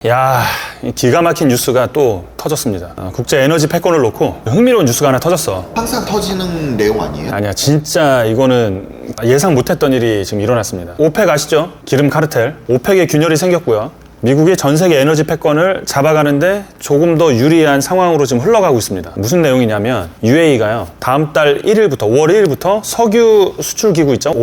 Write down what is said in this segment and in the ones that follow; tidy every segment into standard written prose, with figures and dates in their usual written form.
야, 기가 막힌 뉴스가 또 터졌습니다. 국제 에너지 패권을 놓고 흥미로운 뉴스가 하나 터졌어. 항상 터지는 내용 아니에요? 아니야, 진짜 이거는 예상 못했던 일이 지금 일어났습니다. 오펙 아시죠? 기름 카르텔. 오펙의 균열이 생겼고요. 미국이 전 세계 에너지 패권을 잡아가는데 조금 더 유리한 상황으로 지금 흘러가고 있습니다. 무슨 내용이냐면 UAE가요, 다음 달 1일부터 5월 1일부터 석유 수출 기구 있죠?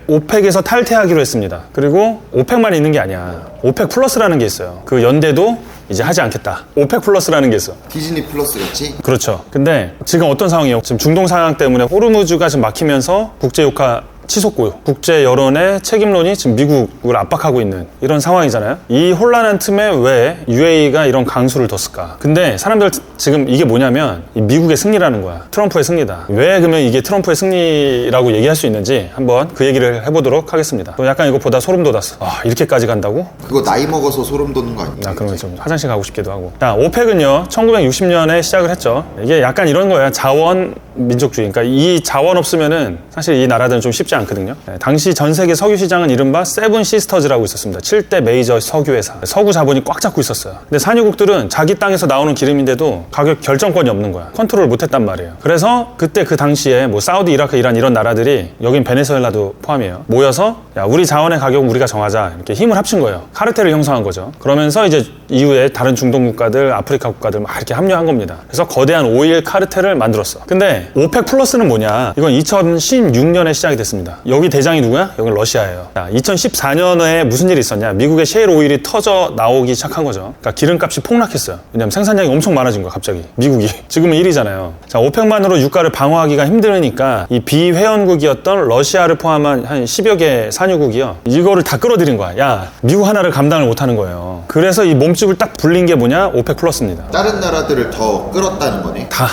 오펙에서 탈퇴하기로 했습니다. 그리고 오펙만 있는 게 아니야. 오펙 플러스라는 게 있어요. 그 연대도 이제 하지 않겠다. 오펙 플러스라는 게 있어. 디즈니 플러스 같이? 그렇죠. 근데 지금 어떤 상황이에요? 지금 중동 상황 때문에 호르무즈가 지금 막히면서 국제유가 치솟고요. 국제 여론의 책임론이 지금 미국을 압박하고 있는 이런 상황이잖아요. 이 혼란한 틈에 왜 UAE가 이런 강수를 뒀을까? 근데 사람들 지금 이게 뭐냐면 이 미국의 승리라는 거야. 트럼프의 승리다. 왜 그러면 이게 트럼프의 승리라고 얘기할 수 있는지 한번 그 얘기를 해보도록 하겠습니다. 또 약간 이것보다 소름 돋았어. 아, 이렇게까지 간다고? 그거 나이 먹어서 소름 돋는 거 아니에요? 나 그러면 좀 화장실 가고 싶기도 하고. 자, 오펙은요 1960년에 시작을 했죠. 이게 약간 이런 거예요. 자원 민족주의. 그러니까 이 자원 없으면은 사실 이 나라들은 좀 쉽지 않거든요. 당시 전 세계 석유 시장은 이른바 세븐 시스터즈라고 있었습니다. 7대 메이저 석유 회사. 석유 자본이 꽉 잡고 있었어요. 근데 산유국들은 자기 땅에서 나오는 기름인데도 가격 결정권이 없는 거야. 컨트롤을 못 했단 말이에요. 그래서 그때 그 당시에 뭐 사우디, 이라크, 이란 이런 나라들이, 여긴 베네수엘라도 포함이에요, 모여서 야, 우리 자원의 가격은 우리가 정하자. 이렇게 힘을 합친 거예요. 카르텔을 형성한 거죠. 그러면서 이제 이후에 다른 중동 국가들, 아프리카 국가들 막 이렇게 합류한 겁니다. 그래서 거대한 오일 카르텔을 만들었어. 근데 오펙 플러스는 뭐냐? 이건 2016년에 시작이 됐습니다. 여기 대장이 누구야? 여기 러시아예요. 자, 2014년에 무슨 일이 있었냐? 미국의 셰일 오일이 터져 나오기 시작한 거죠. 그러니까 기름값이 폭락했어요. 왜냐면 생산량이 엄청 많아진 거야, 갑자기. 미국이. 지금은 1위잖아요. 자, 오펙만으로 유가를 방어하기가 힘드니까 이 비회원국이었던 러시아를 포함한 한 10여 개 산유국이요, 이거를 다 끌어들인 거야. 야, 미국 하나를 감당을 못하는 거예요. 그래서 이 몸집을 딱 불린 게 뭐냐? 오펙 플러스입니다. 다른 나라들을 더 끌었다는 거네? 다.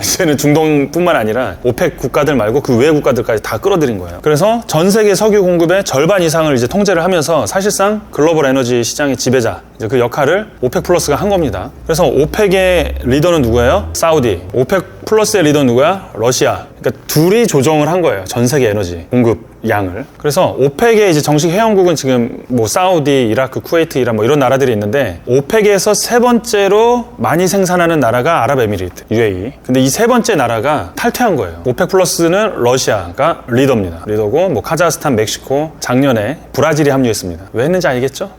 이제는 중동뿐만 아니라 오펙 국가들 말고 그 외 국가들까지 다 끌어들인 거예요. 그래서 전 세계 석유 공급의 절반 이상을 이제 통제를 하면서 사실상 글로벌 에너지 시장의 지배자, 이제 그 역할을 오펙 플러스가 한 겁니다. 그래서 오펙의 리더는 누구예요? 사우디. 오펙 플러스의 리더는 누구야? 러시아. 그러니까 둘이 조정을 한 거예요. 전 세계 에너지 공급 양을. 그래서 오펙의 이제 정식 회원국은 지금 뭐 사우디, 이라크, 쿠웨이트, 이란 뭐 이런 나라들이 있는데, 오펙에서 세 번째로 많이 생산하는 나라가 아랍에미리트, UAE. 근데 이 세 번째 나라가 탈퇴한 거예요. 오펙 플러스는 러시아가 리더입니다. 리더고 뭐 카자흐스탄, 멕시코, 작년에 브라질이 합류했습니다. 왜 했는지 알겠죠?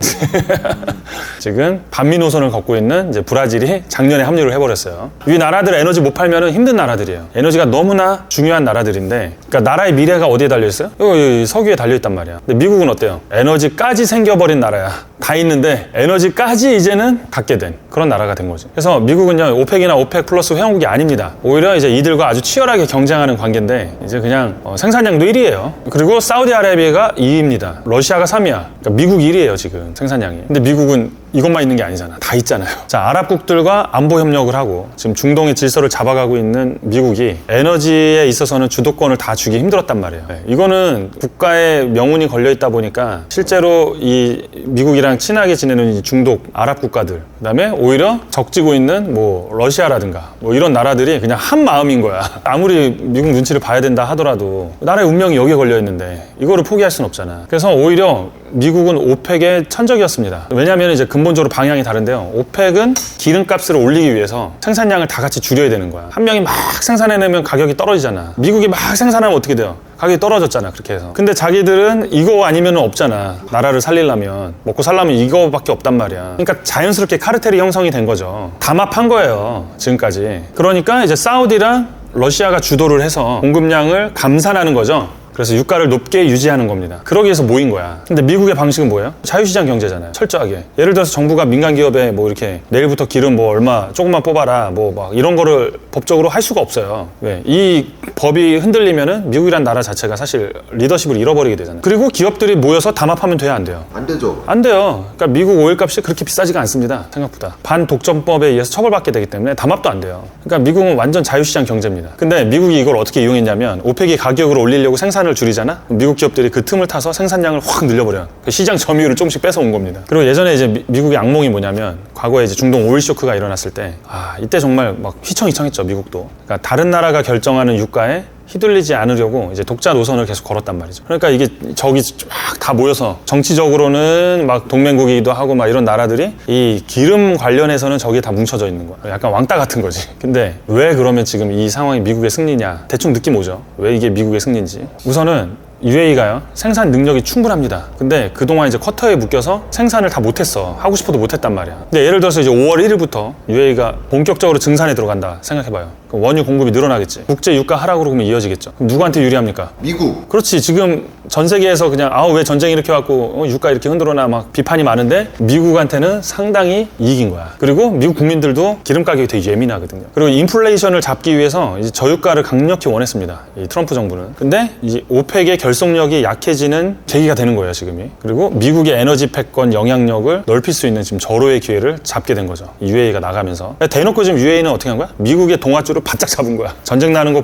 지금 반미 노선을 걷고 있는 이제 브라질이 작년에 합류를 해버렸어요. 이 나라들 에너지 못 팔면은 힘든 나라들이에요. 에너지가 너무나 중요한 나라들인데, 그러니까 나라의 미래가 어디에 달려있어요? 여기 석유에 달려있단 말이야. 근데 미국은 어때요? 에너지까지 생겨버린 나라야. 다 있는데 에너지까지 이제는 갖게 된 그런 나라가 된 거죠. 그래서 미국은요, 오펙이나 오펙 플러스 회원국이 아닙니다. 오히려 이제 이들과 아주 치열하게 경쟁하는 관계인데, 이제 그냥 생산량도 1위예요. 그리고 사우디아라비아가 2위입니다. 러시아가 3위야. 그러니까 미국 1위예요, 지금 생산량이. 근데 미국은 이것만 있는 게 아니잖아. 다 있잖아요. 자, 아랍국들과 안보 협력을 하고 지금 중동의 질서를 잡아가고 있는 미국이 에너지에 있어서는 주도권을 다 주기 힘들었단 말이에요. 네, 이거는 국가의 명운이 걸려있다 보니까 실제로 이 미국이랑 친하게 지내는 이 중동 아랍 국가들, 그다음에 오히려 적지고 있는 뭐 러시아라든가 뭐 이런 나라들이 그냥 한 마음인 거야. 아무리 미국 눈치를 봐야 된다 하더라도 나라의 운명이 여기에 걸려있는데 이거를 포기할 순 없잖아. 그래서 오히려 미국은 오펙의 천적이었습니다. 왜냐하면 이제 근본적으로 방향이 다른데요. 오펙은 기름값을 올리기 위해서 생산량을 다 같이 줄여야 되는 거야. 한 명이 막 생산해내면 가격이 떨어지잖아. 미국이 막 생산하면 어떻게 돼요? 가격이 떨어졌잖아, 그렇게 해서. 근데 자기들은 이거 아니면 없잖아. 나라를 살리려면, 먹고 살려면 이거밖에 없단 말이야. 그러니까 자연스럽게 카르텔이 형성이 된 거죠. 담합한 거예요, 지금까지. 그러니까 이제 사우디랑 러시아가 주도를 해서 공급량을 감산하는 거죠. 그래서 유가를 높게 유지하는 겁니다. 그러기 위해서 모인 거야. 근데 미국의 방식은 뭐예요? 자유시장 경제잖아요. 철저하게. 예를 들어서 정부가 민간 기업에 뭐 이렇게 내일부터 기름 뭐 얼마 조금만 뽑아라 뭐 막 이런 거를 법적으로 할 수가 없어요. 왜? 이 법이 흔들리면은 미국이란 나라 자체가 사실 리더십을 잃어버리게 되잖아요. 그리고 기업들이 모여서 담합하면 돼요, 안 돼요? 안 되죠. 안 돼요. 그러니까 미국 오일값이 그렇게 비싸지가 않습니다, 생각보다. 반독점법에 의해서 처벌받게 되기 때문에 담합도 안 돼요. 그러니까 미국은 완전 자유시장 경제입니다. 근데 미국이 이걸 어떻게 이용했냐면, 오펙이 가격을 올리려고 생산을 줄이잖아? 미국 기업들이 그 틈을 타서 생산량을 확 늘려버려요. 그 시장 점유율을 조금씩 뺏어온 겁니다. 그리고 예전에 이제 미국의 악몽이 뭐냐면, 과거에 이제 중동 오일 쇼크가 일어났을 때, 이때 정말 막 휘청휘청했죠, 미국도. 그러니까 다른 나라가 결정하는 유가에 휘둘리지 않으려고 이제 독자 노선을 계속 걸었단 말이죠. 그러니까 이게 적이 막 다 모여서 정치적으로는 막 동맹국이기도 하고 막 이런 나라들이 이 기름 관련해서는 저기에 다 뭉쳐져 있는 거야. 약간 왕따 같은 거지. 근데 왜 그러면 지금 이 상황이 미국의 승리냐? 대충 느낌 오죠. 왜 이게 미국의 승리인지. 우선은 UAE가요 생산 능력이 충분합니다. 근데 그동안 이제 쿼터에 묶여서 생산을 다 못했어. 하고 싶어도 못했단 말이야. 근데 예를 들어서 이제 5월 1일부터 UAE가 본격적으로 증산에 들어간다 생각해봐요. 그럼 원유 공급이 늘어나겠지. 국제 유가 하락으로 그러면 이어지겠죠. 그럼 누구한테 유리합니까? 미국. 그렇지. 지금 전 세계에서 그냥 왜 전쟁 이렇게 왔고 유가 이렇게 흔들어나 막 비판이 많은데 미국한테는 상당히 이익인 거야. 그리고 미국 국민들도 기름 가격이 되게 예민하거든요. 그리고 인플레이션을 잡기 위해서 이제 저유가를 강력히 원했습니다. 이 트럼프 정부는. 근데 이제 오펙의 결속력이 약해지는 계기가 되는 거예요, 지금이. 그리고 미국의 에너지 패권 영향력을 넓힐 수 있는 지금 절호의 기회를 잡게 된 거죠. 이 UAE가 나가면서. 대놓고 지금 UAE는 어떻게 한 거야? 미국의 동아줄을 바짝 잡은 거야. 전쟁 나는 거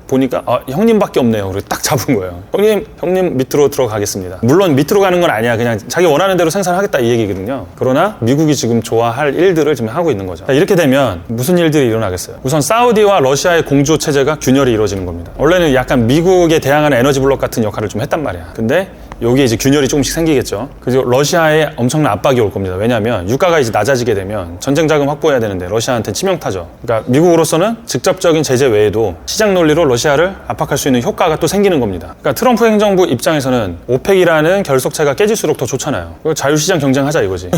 보니까 형님밖에 없네요. 그리고 딱 잡은 거예요. 형님 밑으로 들어가겠습니다. 물론 밑으로 가는 건 아니야. 그냥 자기 원하는 대로 생산하겠다 이 얘기거든요. 그러나 미국이 지금 좋아할 일들을 지금 하고 있는 거죠. 이렇게 되면 무슨 일들이 일어나겠어요? 우선 사우디와 러시아의 공조 체제가 균열이 이루어지는 겁니다. 원래는 약간 미국에 대항하는 에너지 블록 같은 역할을 좀 했단 말이야. 근데 여기에 이제 균열이 조금씩 생기겠죠. 그리고 러시아에 엄청난 압박이 올 겁니다. 왜냐하면 유가가 이제 낮아지게 되면 전쟁 자금 확보해야 되는데 러시아한테는 치명타죠. 그러니까 미국으로서는 직접적인 제재 외에도 시장 논리로 러시아를 압박할 수 있는 효과가 또 생기는 겁니다. 그러니까 트럼프 행정부 입장에서는 오펙이라는 결속체가 깨질수록 더 좋잖아요. 자유시장 경쟁하자 이거지.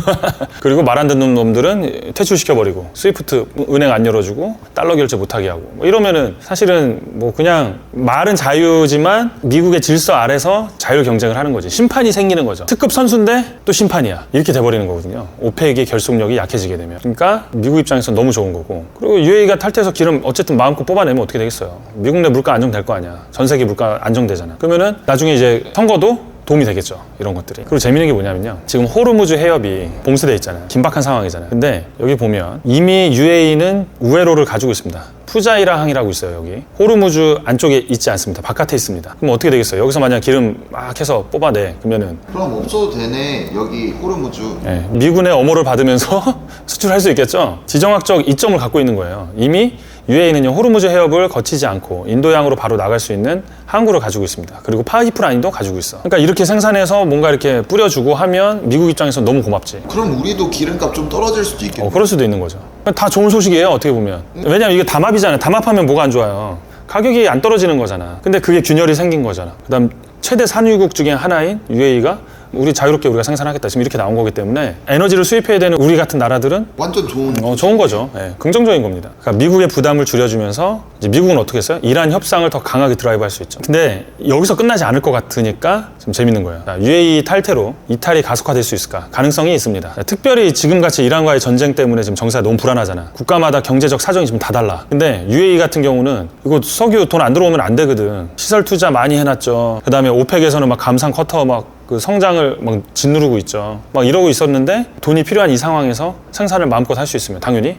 그리고 말 안 듣는 놈들은 퇴출시켜버리고 스위프트 은행 안 열어주고 달러 결제 못하게 하고 뭐 이러면은 사실은 뭐 그냥 말은 자유지만 미국의 질서 아래서 자유 경쟁을 하는 거지. 심판이 생기는 거죠. 특급 선수인데 또 심판이야. 이렇게 돼버리는 거거든요. 오펙의 결속력이 약해지게 되면. 그러니까 미국 입장에서 너무 좋은 거고. 그리고 UAE가 탈퇴해서 기름 어쨌든 마음껏 뽑아내면 어떻게 되겠어요. 미국 내 물가 안정될 거 아니야. 전 세계 물가 안정되잖아. 그러면은 나중에 이제 선거도 도움이 되겠죠. 이런 것들이. 그리고 재밌는 게 뭐냐면요. 지금 호르무즈 해협이 봉쇄돼 있잖아요. 긴박한 상황이잖아요. 근데 여기 보면 이미 UAE는 우회로를 가지고 있습니다. 푸자이라 항이라고 있어요. 여기 호르무즈 안쪽에 있지 않습니다. 바깥에 있습니다. 그럼 어떻게 되겠어요? 여기서 만약 기름 막 해서 뽑아내 그러면은 그럼 없어도 되네. 여기 호르무즈. 네, 미군의 엄호를 받으면서 수출할 수 있겠죠. 지정학적 이점을 갖고 있는 거예요. 이미 UAE는요 호르무즈 해협을 거치지 않고 인도양으로 바로 나갈 수 있는 항구를 가지고 있습니다. 그리고 파이프라인도 가지고 있어. 그러니까 이렇게 생산해서 뭔가 이렇게 뿌려주고 하면 미국 입장에서 너무 고맙지. 그럼 우리도 기름값 좀 떨어질 수도 있겠네. 그럴 수도 있는 거죠. 다 좋은 소식이에요. 어떻게 보면. 왜냐면 이게 담합이잖아요. 담합하면 뭐가 안 좋아요. 가격이 안 떨어지는 거잖아. 근데 그게 균열이 생긴 거잖아. 그다음 최대 산유국 중에 하나인 UAE가 우리 자유롭게 우리가 생산하겠다 지금 이렇게 나온 거기 때문에 에너지를 수입해야 되는 우리 같은 나라들은 완전 좋은 거죠. 네, 긍정적인 겁니다. 그러니까 미국의 부담을 줄여주면서 이제 미국은 어떻게 했어요? 이란 협상을 더 강하게 드라이브할 수 있죠. 근데 여기서 끝나지 않을 것 같으니까 좀 재밌는 거예요. UAE 탈퇴로 이탈이 가속화될 수 있을까? 가능성이 있습니다. 특별히 지금같이 이란과의 전쟁 때문에 지금 정세가 너무 불안하잖아. 국가마다 경제적 사정이 지금 다 달라. 근데 UAE 같은 경우는 이거 석유 돈 안 들어오면 안 되거든. 시설 투자 많이 해놨죠. 그 다음에 오펙에서는 막 감산 쿼터 그 성장을 막 짓누르고 있죠. 막 이러고 있었는데 돈이 필요한 이 상황에서 생산을 마음껏 할 수 있으면 당연히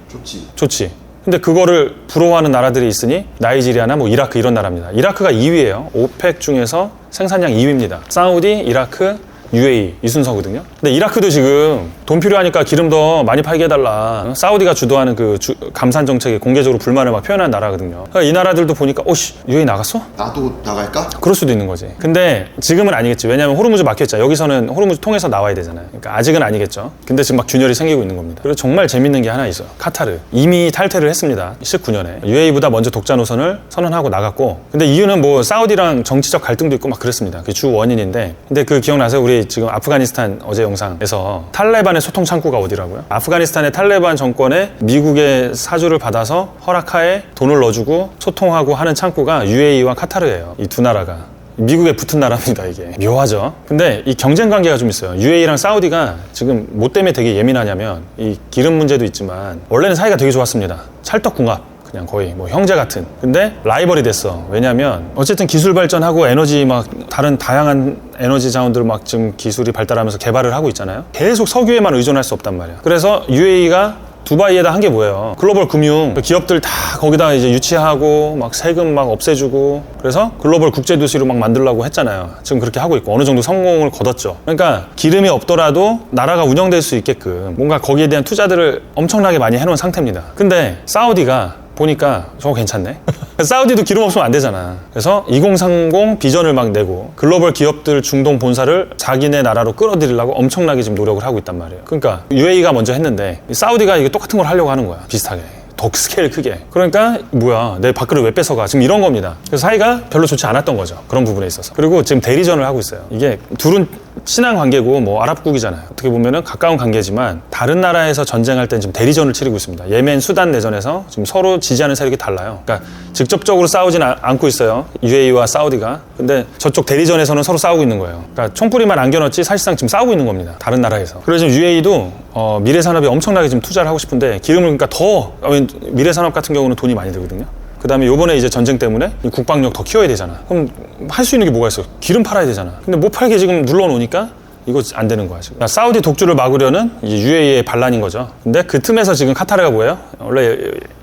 좋지. 근데 그거를 부러워하는 나라들이 있으니 나이지리아나 뭐 이라크 이런 나라입니다. 이라크가 2위예요. 오펙 중에서 생산량 2위입니다. 사우디, 이라크, UAE 이 순서거든요. 근데 이라크도 지금 돈 필요하니까 기름 더 많이 팔게 해달라. 사우디가 주도하는 그 감산 정책에 공개적으로 불만을 막 표현한 나라거든요. 그러니까 이 나라들도 보니까 오씨 UAE 나갔어? 나도 나갈까? 그럴 수도 있는 거지. 근데 지금은 아니겠지. 왜냐하면 호르무즈 막혀있잖아. 여기서는 호르무즈 통해서 나와야 되잖아요. 그러니까 아직은 아니겠죠. 근데 지금 막 균열이 생기고 있는 겁니다. 그리고 정말 재밌는 게 하나 있어. 카타르. 이미 탈퇴를 했습니다. 19년에. UAE보다 먼저 독자 노선을 선언하고 나갔고. 근데 이유는 뭐 사우디랑 정치적 갈등도 있고 막 그랬습니다. 그게 주 원인인데. 근데 그 기억나세요? 우리 지금 아프가니스탄 어제 영상에서 탈레반의 소통 창구가 어디라고요? 아프가니스탄의 탈레반 정권에 미국의 사주를 받아서 허락하에 돈을 넣어주고 소통하고 하는 창구가 UAE와 카타르예요. 이 두 나라가. 미국에 붙은 나라입니다, 이게. 묘하죠? 근데 이 경쟁 관계가 좀 있어요. UAE랑 사우디가 지금 뭐 때문에 되게 예민하냐면 이 기름 문제도 있지만 원래는 사이가 되게 좋았습니다. 찰떡궁합. 그냥 거의 뭐 형제 같은. 근데 라이벌이 됐어. 왜냐면 어쨌든 기술 발전하고 에너지 막 다른 다양한 에너지 자원들 막 지금 기술이 발달하면서 개발을 하고 있잖아요. 계속 석유에만 의존할 수 없단 말이야. 그래서 UAE가 두바이에다 한 게 뭐예요? 글로벌 금융 기업들 다 거기다 이제 유치하고 막 세금 막 없애주고 그래서 글로벌 국제 도시로 막 만들려고 했잖아요. 지금 그렇게 하고 있고 어느 정도 성공을 거뒀죠. 그러니까 기름이 없더라도 나라가 운영될 수 있게끔 뭔가 거기에 대한 투자들을 엄청나게 많이 해놓은 상태입니다. 근데 사우디가 보니까 저거 괜찮네. 사우디도 기름 없으면 안 되잖아. 그래서 2030 비전을 막 내고 글로벌 기업들 중동 본사를 자기네 나라로 끌어들이려고 엄청나게 지금 노력을 하고 있단 말이에요. 그러니까 UAE가 먼저 했는데 사우디가 이게 똑같은 걸 하려고 하는 거야. 비슷하게. 더 스케일 크게. 그러니까 뭐야 내 밥그릇 왜 뺏어가 지금 이런 겁니다. 그래서 사이가 별로 좋지 않았던 거죠. 그런 부분에 있어서. 그리고 지금 대리전을 하고 있어요. 이게 둘은 친한 관계고 뭐 아랍국이잖아요. 어떻게 보면은 가까운 관계지만 다른 나라에서 전쟁할 땐 지금 대리전을 치르고 있습니다. 예멘, 수단 내전에서 지금 서로 지지하는 세력이 달라요. 그러니까 직접적으로 싸우진 않고 있어요. UAE와 사우디가. 근데 저쪽 대리전에서는 서로 싸우고 있는 거예요. 그러니까 총구리만 안겨놨지 사실상 지금 싸우고 있는 겁니다. 다른 나라에서. 그래서 지금 UAE도 미래 산업에 엄청나게 지금 투자를 하고 싶은데 기름을 그러니까 더 미래 산업 같은 경우는 돈이 많이 들거든요. 그 다음에 요번에 이제 전쟁 때문에 이 국방력 더 키워야 되잖아. 그럼 할 수 있는 게 뭐가 있어? 기름 팔아야 되잖아. 근데 못 팔게 지금 눌러놓으니까 이거 안 되는 거야, 지금. 사우디 독주를 막으려는 이제 UAE의 반란인 거죠. 근데 그 틈에서 지금 카타르가 뭐예요? 원래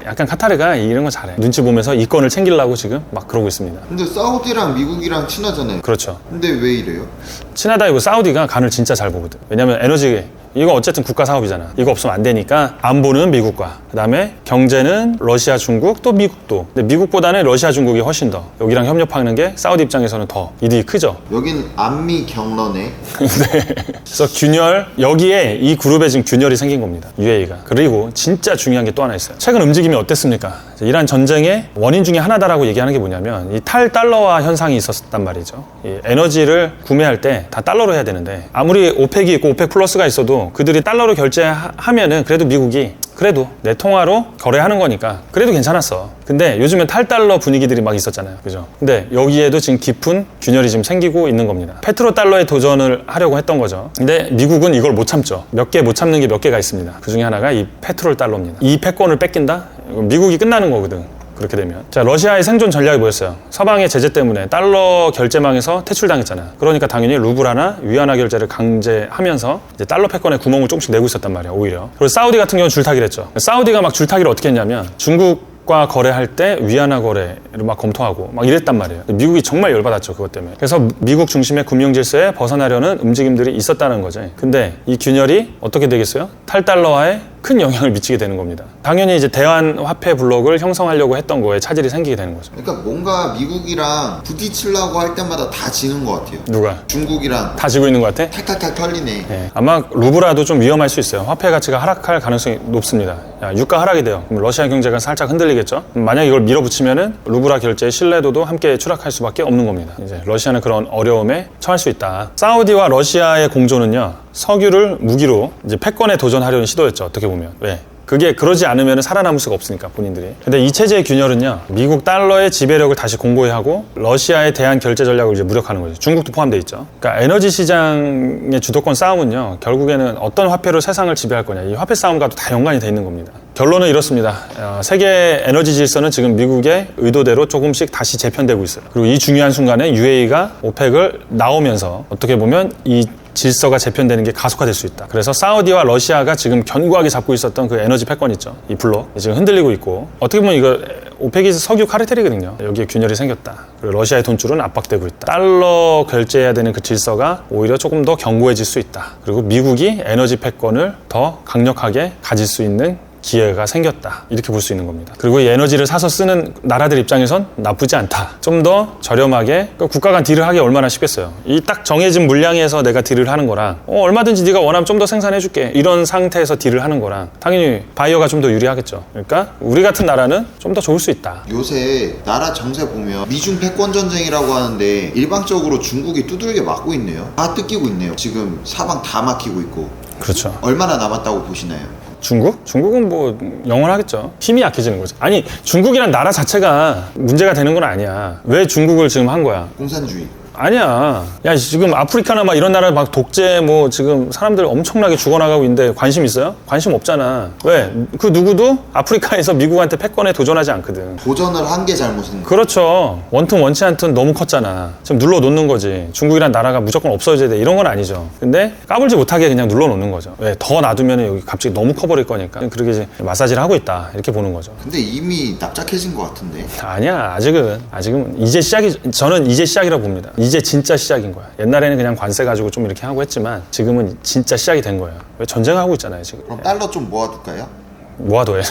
약간 카타르가 이런 거 잘해. 눈치 보면서 이권을 챙기려고 지금 막 그러고 있습니다. 근데 사우디랑 미국이랑 친하잖아요. 그렇죠. 근데 왜 이래요? 친하다이고 사우디가 간을 진짜 잘 보거든. 왜냐면 에너지 이거 어쨌든 국가 사업이잖아. 이거 없으면 안 되니까 안보는 미국과 그다음에 경제는 러시아, 중국 또 미국도. 근데 미국보다는 러시아, 중국이 훨씬 더 여기랑 협력하는 게 사우디 입장에서는 더 이득이 크죠. 여긴 안미 경러네. 네. 그래서 균열 여기에 이 그룹에 지금 균열이 생긴 겁니다. UAE가. 그리고 진짜 중요한 게 또 하나 있어요. 최근 움직임이 어땠습니까? 이란 전쟁의 원인 중에 하나다라고 얘기하는 게 뭐냐면 이 탈달러화 현상이 있었단 말이죠. 이 에너지를 구매할 때 다 달러로 해야 되는데 아무리 오펙이 있고 오펙 플러스가 있어도 그들이 달러로 결제하면은 그래도 미국이 그래도 내 통화로 거래하는 거니까 그래도 괜찮았어. 근데 요즘엔 탈달러 분위기들이 막 있었잖아요. 그죠? 근데 여기에도 지금 깊은 균열이 지금 생기고 있는 겁니다. 페트로달러에 도전을 하려고 했던 거죠. 근데 미국은 이걸 못 참죠. 몇 개 못 참는 게 몇 개가 있습니다. 그 중에 하나가 이 페트롤 달러입니다. 이 패권을 뺏긴다? 미국이 끝나는 거거든. 그렇게 되면. 자, 러시아의 생존 전략이 뭐였어요? 서방의 제재 때문에 달러 결제망에서 퇴출당했잖아요. 그러니까 당연히 루블화나 위안화 결제를 강제하면서 이제 달러 패권에 구멍을 조금씩 내고 있었단 말이야, 오히려. 그리고 사우디 같은 경우는 줄타기를 했죠. 사우디가 막 줄타기를 어떻게 했냐면 중국과 거래할 때 위안화 거래를 막 검토하고 막 이랬단 말이에요. 미국이 정말 열받았죠, 그것 때문에. 그래서 미국 중심의 금융 질서에 벗어나려는 움직임들이 있었다는 거죠. 근데 이 균열이 어떻게 되겠어요? 탈달러화에 큰 영향을 미치게 되는 겁니다. 당연히 이제 대환 화폐 블록을 형성하려고 했던 거에 차질이 생기게 되는 거죠. 그러니까 뭔가 미국이랑 부딪히려고 할 때마다 다 지는 것 같아요. 누가? 중국이랑 다 지고 있는 것 같아? 탈탈탈 털리네. 네. 아마 루브라도 좀 위험할 수 있어요. 화폐 가치가 하락할 가능성이 높습니다. 야, 유가 하락이 돼요. 그럼 러시아 경제가 살짝 흔들리겠죠? 만약 이걸 밀어붙이면은 루브라 결제의 신뢰도도 함께 추락할 수밖에 없는 겁니다. 이제 러시아는 그런 어려움에 처할 수 있다. 사우디와 러시아의 공조는요, 석유를 무기로 이제 패권에 도전하려는 시도였죠. 어떻게 보면. 왜? 그게 그러지 않으면 살아남을 수가 없으니까, 본인들이. 근데 이 체제의 균열은요, 미국 달러의 지배력을 다시 공고히 하고 러시아의 대한 결제 전략을 이제 무력화하는 거죠. 중국도 포함되어 있죠. 그러니까 에너지 시장의 주도권 싸움은요, 결국에는 어떤 화폐로 세상을 지배할 거냐, 이 화폐 싸움과도 다 연관이 돼 있는 겁니다. 결론은 이렇습니다. 세계 에너지 질서는 지금 미국의 의도대로 조금씩 다시 재편되고 있어요. 그리고 이 중요한 순간에 UAE가 오펙을 나오면서 어떻게 보면 이 질서가 재편되는 게 가속화될 수 있다. 그래서 사우디와 러시아가 지금 견고하게 잡고 있었던 그 에너지 패권 있죠. 이 블록 지금 흔들리고 있고, 어떻게 보면 이거 오펙이 석유 카르텔이거든요. 여기에 균열이 생겼다. 그리고 러시아의 돈줄은 압박되고 있다. 달러 결제해야 되는 그 질서가 오히려 조금 더 견고해질 수 있다. 그리고 미국이 에너지 패권을 더 강력하게 가질 수 있는 기회가 생겼다. 이렇게 볼 수 있는 겁니다. 그리고 이 에너지를 사서 쓰는 나라들 입장에선 나쁘지 않다. 좀 더 저렴하게, 국가 간 딜을 하기 얼마나 쉽겠어요. 이 딱 정해진 물량에서 내가 딜을 하는 거랑 얼마든지 네가 원하면 좀 더 생산해 줄게, 이런 상태에서 딜을 하는 거랑 당연히 바이어가 좀 더 유리하겠죠. 그러니까 우리 같은 나라는 좀 더 좋을 수 있다. 요새 나라 정세 보면 미중 패권 전쟁이라고 하는데 일방적으로 중국이 두들겨 맞고 있네요. 다 뜯기고 있네요. 지금 사방 다 막히고 있고. 그렇죠. 얼마나 남았다고 보시나요? 중국? 중국은 뭐 영원하겠죠. 힘이 약해지는 거죠. 아니, 중국이란 나라 자체가 문제가 되는 건 아니야. 왜 중국을 지금 한 거야? 공산주의. 아니야. 야, 지금 아프리카나 막 이런 나라 막 독재 뭐 지금 사람들 엄청나게 죽어나가고 있는데 관심 있어요? 관심 없잖아. 왜? 그 누구도 아프리카에서 미국한테 패권에 도전하지 않거든. 도전을 한 게 잘못인 거. 그렇죠. 원튼 원치 않든 너무 컸잖아. 지금 눌러놓는 거지. 중국이란 나라가 무조건 없어져야 돼, 이런 건 아니죠. 근데 까불지 못하게 그냥 눌러놓는 거죠. 왜? 더 놔두면 여기 갑자기 너무 커버릴 거니까 그렇게 이제 마사지를 하고 있다, 이렇게 보는 거죠. 근데 이미 납작해진 것 같은데. 아니야. 아직은 이제 저는 이제 시작이라고 봅니다. 이제 진짜 시작인 거야. 옛날에는 그냥 관세 가지고 좀 이렇게 하고 했지만 지금은 진짜 시작이 된 거예요. 왜? 전쟁하고 있잖아요, 지금. 그럼 달러 좀 모아둘까요? 모아둬요.